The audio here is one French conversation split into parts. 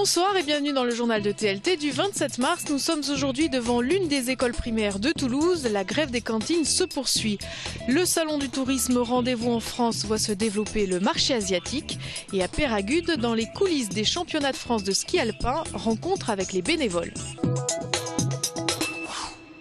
Bonsoir et bienvenue dans le journal de TLT du 27 mars. Nous sommes aujourd'hui devant l'une des écoles primaires de Toulouse. La grève des cantines se poursuit. Le salon du tourisme Rendez-vous en France voit se développer le marché asiatique. Et à Peyragudes, dans les coulisses des championnats de France de ski alpin, rencontre avec les bénévoles.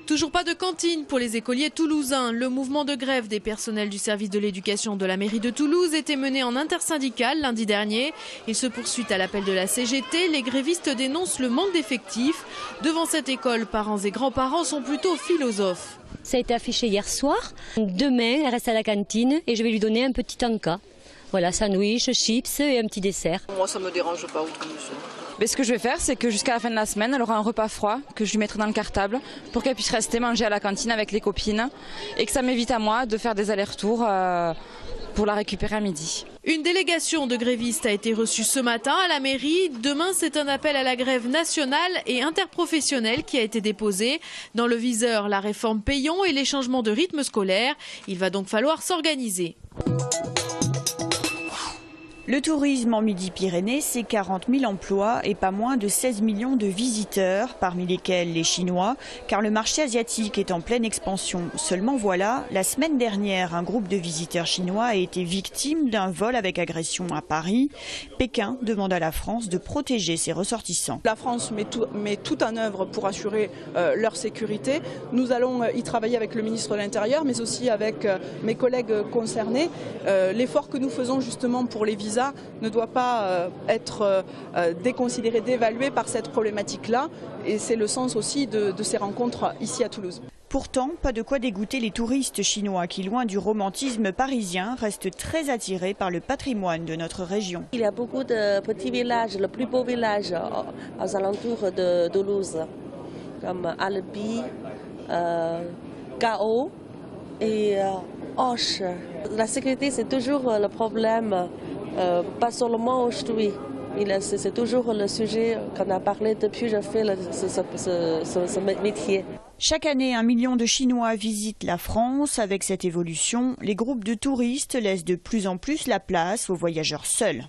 Toujours pas de cantine pour les écoliers toulousains. Le mouvement de grève des personnels du service de l'éducation de la mairie de Toulouse était mené en intersyndicale lundi dernier. Il se poursuit à l'appel de la CGT. Les grévistes dénoncent le manque d'effectifs. Devant cette école, parents et grands-parents sont plutôt philosophes. Ça a été affiché hier soir. Demain, elle reste à la cantine et je vais lui donner un petit encas. Voilà, sandwich, chips et un petit dessert. Moi, ça me dérange pas autre chose. Mais ce que je vais faire, c'est que jusqu'à la fin de la semaine, elle aura un repas froid que je lui mettrai dans le cartable pour qu'elle puisse rester manger à la cantine avec les copines et que ça m'évite à moi de faire des allers-retours pour la récupérer à midi. Une délégation de grévistes a été reçue ce matin à la mairie. Demain, c'est un appel à la grève nationale et interprofessionnelle qui a été déposé. Dans le viseur, la réforme Payon et les changements de rythme scolaire. Il va donc falloir s'organiser. Le tourisme en Midi-Pyrénées, c'est 40 000 emplois et pas moins de 16 millions de visiteurs, parmi lesquels les Chinois, car le marché asiatique est en pleine expansion. Seulement voilà, la semaine dernière, un groupe de visiteurs chinois a été victime d'un vol avec agression à Paris. Pékin demande à la France de protéger ses ressortissants. La France met tout en œuvre pour assurer leur sécurité. Nous allons y travailler avec le ministre de l'Intérieur, mais aussi avec mes collègues concernés. L'effort que nous faisons justement pour les visas ne doit pas être déconsidéré, dévalué par cette problématique-là. Et c'est le sens aussi de ces rencontres ici à Toulouse. Pourtant, pas de quoi dégoûter les touristes chinois qui, loin du romantisme parisien, restent très attirés par le patrimoine de notre région. Il y a beaucoup de petits villages, le plus beau village aux alentours de Toulouse, comme Albi, Gao et Auch. La sécurité, c'est toujours le problème. Pas seulement aujourd'hui, c'est toujours le sujet qu'on a parlé depuis que je fais ce métier. Chaque année, 1 million de Chinois visitent la France. Avec cette évolution, les groupes de touristes laissent de plus en plus la place aux voyageurs seuls.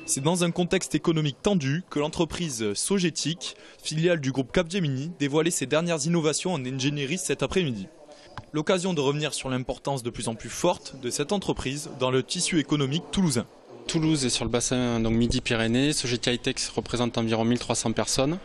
C'est dans un contexte économique tendu que l'entreprise Sogétique, filiale du groupe Capgemini, dévoilait ses dernières innovations en ingénierie cet après-midi. L'occasion de revenir sur l'importance de plus en plus forte de cette entreprise dans le tissu économique toulousain. Toulouse est sur le bassin Midi-Pyrénées. Sogeti High-Tech représente environ 1300 personnes,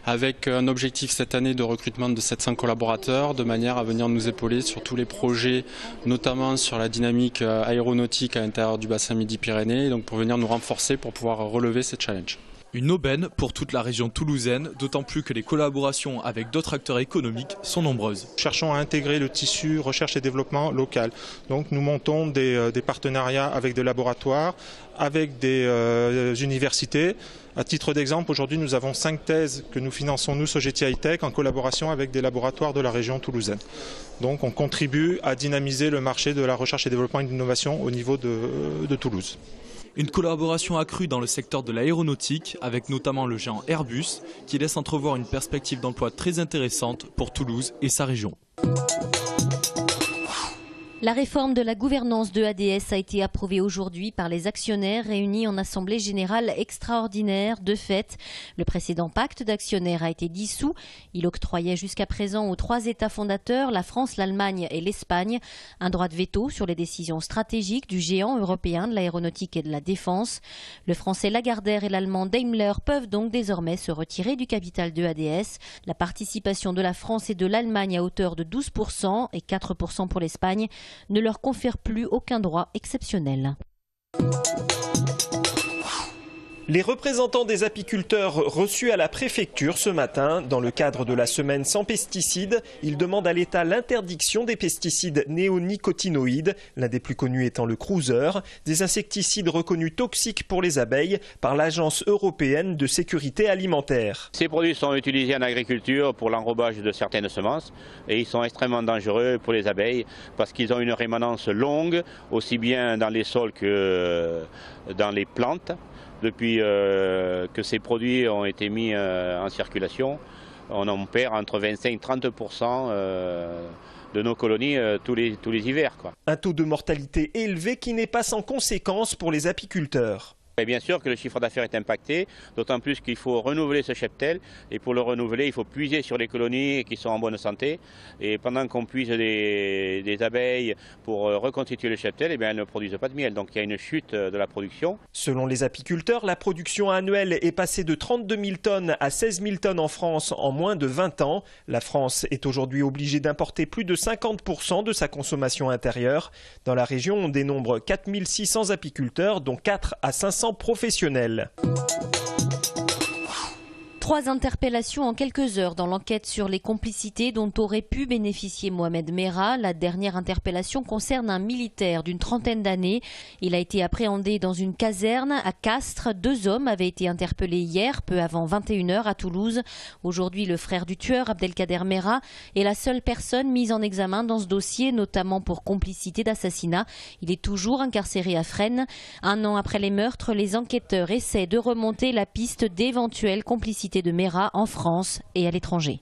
avec un objectif cette année de recrutement de 700 collaborateurs, de manière à venir nous épauler sur tous les projets, notamment sur la dynamique aéronautique à l'intérieur du bassin Midi-Pyrénées, donc pour venir nous renforcer pour pouvoir relever ces challenges. Une aubaine pour toute la région toulousaine, d'autant plus que les collaborations avec d'autres acteurs économiques sont nombreuses. Cherchons à intégrer le tissu recherche et développement local. Donc nous montons des partenariats avec des laboratoires, avec des universités. À titre d'exemple, aujourd'hui nous avons 5 thèses que nous finançons, nous, Sogeti High-Tech, en collaboration avec des laboratoires de la région toulousaine. Donc on contribue à dynamiser le marché de la recherche et développement et de l'innovation au niveau de Toulouse. Une collaboration accrue dans le secteur de l'aéronautique, avec notamment le géant Airbus, qui laisse entrevoir une perspective d'emploi très intéressante pour Toulouse et sa région. La réforme de la gouvernance de ADS a été approuvée aujourd'hui par les actionnaires réunis en assemblée générale extraordinaire. De fait, le précédent pacte d'actionnaires a été dissous. Il octroyait jusqu'à présent aux 3 États fondateurs, la France, l'Allemagne et l'Espagne, un droit de veto sur les décisions stratégiques du géant européen de l'aéronautique et de la défense. Le français Lagardère et l'allemand Daimler peuvent donc désormais se retirer du capital de ADS. La participation de la France et de l'Allemagne à hauteur de 12% et 4% pour l'Espagne ne leur confère plus aucun droit exceptionnel. Les représentants des apiculteurs reçus à la préfecture ce matin, dans le cadre de la semaine sans pesticides, ils demandent à l'État l'interdiction des pesticides néonicotinoïdes, l'un des plus connus étant le Cruiser, des insecticides reconnus toxiques pour les abeilles par l'Agence européenne de sécurité alimentaire. Ces produits sont utilisés en agriculture pour l'enrobage de certaines semences et ils sont extrêmement dangereux pour les abeilles parce qu'ils ont une rémanence longue, aussi bien dans les sols que dans les plantes. Depuis que ces produits ont été mis en circulation, on en perd entre 25 et 30% de nos colonies tous les hivers, quoi. Un taux de mortalité élevé qui n'est pas sans conséquences pour les apiculteurs. Et bien sûr que le chiffre d'affaires est impacté, d'autant plus qu'il faut renouveler ce cheptel. Et pour le renouveler, il faut puiser sur les colonies qui sont en bonne santé. Et pendant qu'on puise des abeilles pour reconstituer le cheptel, eh bien, elles ne produisent pas de miel. Donc il y a une chute de la production. Selon les apiculteurs, la production annuelle est passée de 32 000 tonnes à 16 000 tonnes en France en moins de 20 ans. La France est aujourd'hui obligée d'importer plus de 50% de sa consommation intérieure. Dans la région, on dénombre 4 600 apiculteurs, dont 4 à 500 professionnels. 3 interpellations en quelques heures dans l'enquête sur les complicités dont aurait pu bénéficier Mohamed Merah. La dernière interpellation concerne un militaire d'une trentaine d'années. Il a été appréhendé dans une caserne à Castres. 2 hommes avaient été interpellés hier, peu avant 21 h à Toulouse. Aujourd'hui, le frère du tueur, Abdelkader Merah, est la seule personne mise en examen dans ce dossier, notamment pour complicité d'assassinat. Il est toujours incarcéré à Fresnes. 1 an après les meurtres, les enquêteurs essaient de remonter la piste d'éventuelles complicités de Merah en France et à l'étranger.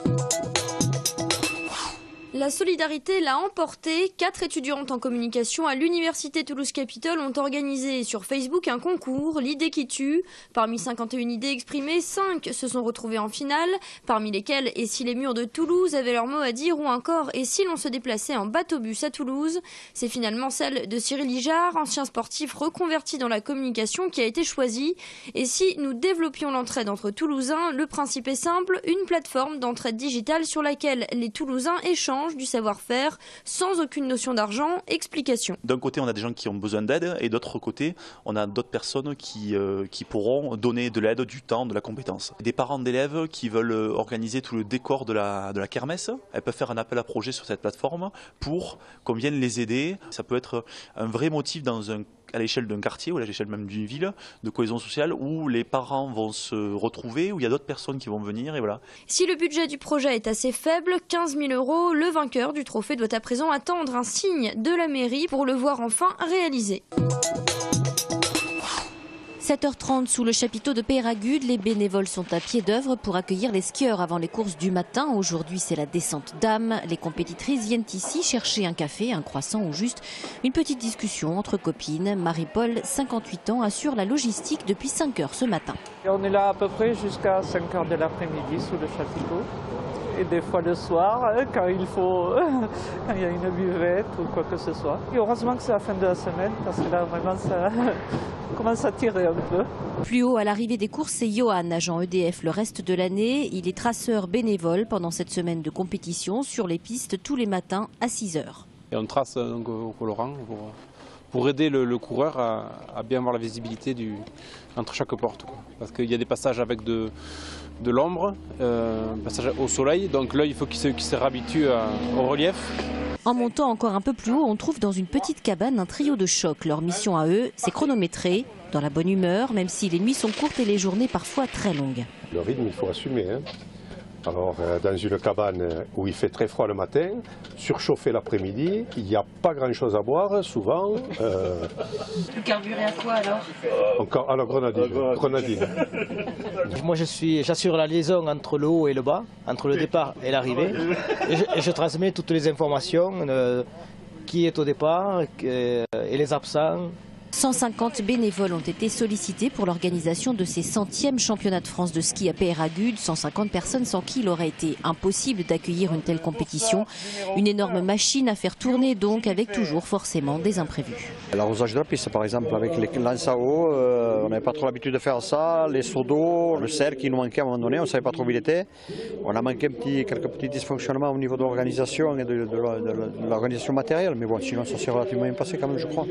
La solidarité l'a emporté. 4 étudiantes en communication à l'université Toulouse-Capitole ont organisé sur Facebook un concours, l'idée qui tue. Parmi 51 idées exprimées, 5 se sont retrouvées en finale, parmi lesquelles et si les murs de Toulouse avaient leur mot à dire ou encore et si l'on se déplaçait en bateau-bus à Toulouse. C'est finalement celle de Cyril Lijard, ancien sportif reconverti dans la communication, qui a été choisie. Et si nous développions l'entraide entre Toulousains, le principe est simple, une plateforme d'entraide digitale sur laquelle les Toulousains échangent du savoir-faire sans aucune notion d'argent. Explication. D'un côté, on a des gens qui ont besoin d'aide et d'autre côté, on a d'autres personnes qui pourront donner de l'aide, du temps, de la compétence. Des parents d'élèves qui veulent organiser tout le décor de la kermesse, elles peuvent faire un appel à projet sur cette plateforme pour qu'on vienne les aider. Ça peut être un vrai motif à l'échelle d'un quartier ou à l'échelle même d'une ville de cohésion sociale où les parents vont se retrouver, où il y a d'autres personnes qui vont venir et voilà. Si le budget du projet est assez faible, 15 000 €, le vainqueur du trophée doit à présent attendre un signe de la mairie pour le voir enfin réalisé. 7h30 sous le chapiteau de Peyragudes, les bénévoles sont à pied d'œuvre pour accueillir les skieurs avant les courses du matin. Aujourd'hui, c'est la descente d'âme. Les compétitrices viennent ici chercher un café, un croissant ou juste une petite discussion entre copines. Marie-Paul, 58 ans, assure la logistique depuis 5 h ce matin. Et on est là à peu près jusqu'à 5 h de l'après-midi sous le chapiteau. Et des fois le soir, quand il y a une buvette ou quoi que ce soit. Et heureusement que c'est la fin de la semaine, parce que là vraiment ça commence à tirer un peu. Plus haut à l'arrivée des courses, c'est Johan, agent EDF le reste de l'année. Il est traceur bénévole pendant cette semaine de compétition sur les pistes tous les matins à 6 h. Et on trace donc au colorant pour aider le coureur à bien avoir la visibilité entre chaque porte, quoi. Parce qu'il y a des passages avec de l'ombre, passage au soleil, donc l'œil il faut qu'il se réhabitue au relief. En montant encore un peu plus haut, on trouve dans une petite cabane un trio de choc. Leur mission à eux, c'est chronométrer, dans la bonne humeur, même si les nuits sont courtes et les journées parfois très longues. Le rythme, il faut assumer, hein. Alors, dans une cabane où il fait très froid le matin, surchauffé l'après-midi, il n'y a pas grand-chose à boire, souvent. Vous carburez à quoi alors? Encore à la grenadine. Moi, j'assure la liaison entre le haut et le bas, entre le départ et l'arrivée. Et je transmets toutes les informations, qui est au départ et les absents. 150 bénévoles ont été sollicités pour l'organisation de ces 100e championnats de France de ski à Peyragudes. 150 personnes sans qui il aurait été impossible d'accueillir une telle compétition. Une énorme machine à faire tourner donc, avec toujours forcément des imprévus. L'arrosage de la piste par exemple, avec les lances à eau, on n'avait pas trop l'habitude de faire ça. Les seaux d'eau, le sel qui nous manquait à un moment donné, on ne savait pas trop où il était. On a manqué quelques petits dysfonctionnements au niveau de l'organisation et de l'organisation matérielle. Mais bon, sinon ça s'est relativement bien passé quand même, je crois.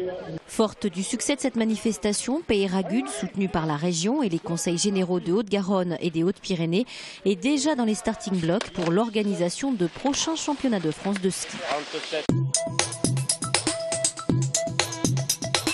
Forte du succès de cette manifestation, Peyragudes, soutenue par la région et les conseils généraux de Haute-Garonne et des Hautes-Pyrénées, est déjà dans les starting blocks pour l'organisation de prochains championnats de France de ski.